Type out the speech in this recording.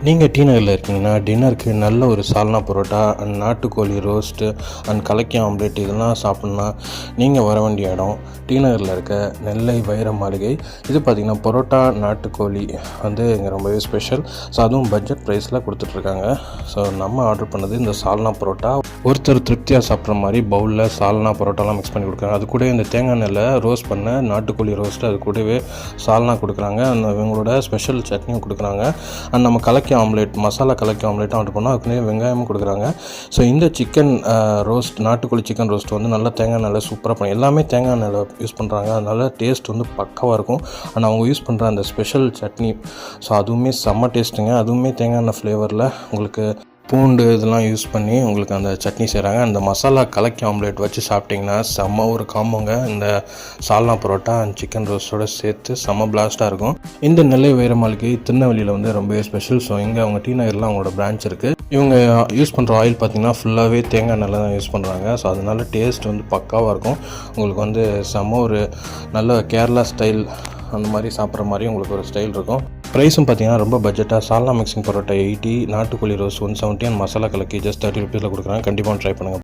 நீங்கள் டி நகரில் இருக்கீங்கன்னா டின்னருக்கு நல்ல ஒரு சால்னா பரோட்டா அண்ட் நாட்டுக்கோழி ரோஸ்ட்டு அண்ட் கலக்கி ஆம்லேட் இதெல்லாம் சாப்பிட்ணுன்னா நீங்கள் வர வேண்டிய இடம் டி நகரில் இருக்க நெல்லை வைர மாளிகை. இது பார்த்திங்கன்னா பரோட்டா நாட்டுக்கோழி வந்து இங்கே ரொம்பவே ஸ்பெஷல். ஸோ அதுவும் பட்ஜெட் ப்ரைஸில் கொடுத்துட்ருக்காங்க. ஸோ நம்ம ஆர்டர் பண்ணது இந்த சால்னா பரோட்டா. ஒருத்தர் திருப்தியாக சாப்பிட்ற மாதிரி பவுலில் சால்னா பரோட்டாலாம் மிக்ஸ் பண்ணி கொடுக்குறாங்க. அது கூட இந்த தேங்காய் நெல்லை ரோஸ்ட் பண்ண நாட்டுக்கோழி ரோஸ்ட்டு, அது கூடவே சால்னா கொடுக்குறாங்க. அந்த இவங்களோட ஸ்பெஷல் சட்னியும் கொடுக்குறாங்க. அண்ட் நம்ம கலக்கி ஆம்லேட், மசாலா கலக்கி ஆம்லேட்டும் ஆர்டர் பண்ணோம். அதுக்குன்னே வெங்காயமும் கொடுக்குறாங்க. ஸோ இந்த சிக்கன் ரோஸ்ட், நாட்டுக்கோழி சிக்கன் ரோஸ்ட் வந்து நல்லா தேங்காய் நெல்லை சூப்பராக பண்ணி, எல்லாமே தேங்காய் நெல்லை யூஸ் பண்ணுறாங்க. அதனால டேஸ்ட் வந்து பக்காவாக இருக்கும். அண்ட் அவங்க யூஸ் பண்ணுற அந்த ஸ்பெஷல் சட்னி, ஸோ அதுவுமே செம்ம டேஸ்ட்டுங்க. அதுவுமே தேங்காய் எண்ணெய் ஃப்ளேவரில் உங்களுக்கு பூண்டு இதெல்லாம் யூஸ் பண்ணி உங்களுக்கு அந்த சட்னி செய்கிறாங்க. அந்த மசாலா கலக்கி ஆம்லேட் வச்சு சாப்பிட்டிங்கன்னா செம்ம ஒரு காம்போங்க. இந்த சால்னா பரோட்டா அண்ட் சிக்கன் ரோஸ்ட்டோடு சேர்த்து செம்ம பிளாஸ்ட்டாக இருக்கும். இந்த நெல்லை வைர மாளிகை திருநெல்வேலியில் வந்து ரொம்பவே ஸ்பெஷல். ஸோ இங்கே அவங்க டி நகரில் அவங்களோட பிரான்ச் இருக்குது. இவங்க யூஸ் பண்ணுற ஆயில் பார்த்திங்கன்னா ஃபுல்லாகவே தேங்காய் நெல்லை தான் யூஸ் பண்ணுறாங்க. ஸோ அதனால டேஸ்ட் வந்து பக்காவாக இருக்கும். உங்களுக்கு வந்து செம்ம ஒரு நல்ல கேரளா ஸ்டைல் அந்த மாதிரி சாப்பிட்ற மாதிரி உங்களுக்கு ஒரு ஸ்டைல் இருக்கும். ப்ரைஸும் பார்த்தீங்கன்னா ரொம்ப பட்ஜெட்டாக. சால்னா மிக்சிங் பரோட்டா 80, நாட்டுக்கோழி ரோஸ் 170 அண்ட் மசாலா கலக்கி ஜஸ்ட் 30 ருபீஸில் கொடுக்குறாங்க. கண்டிப்பாக ட்ரை பண்ணுங்கள்.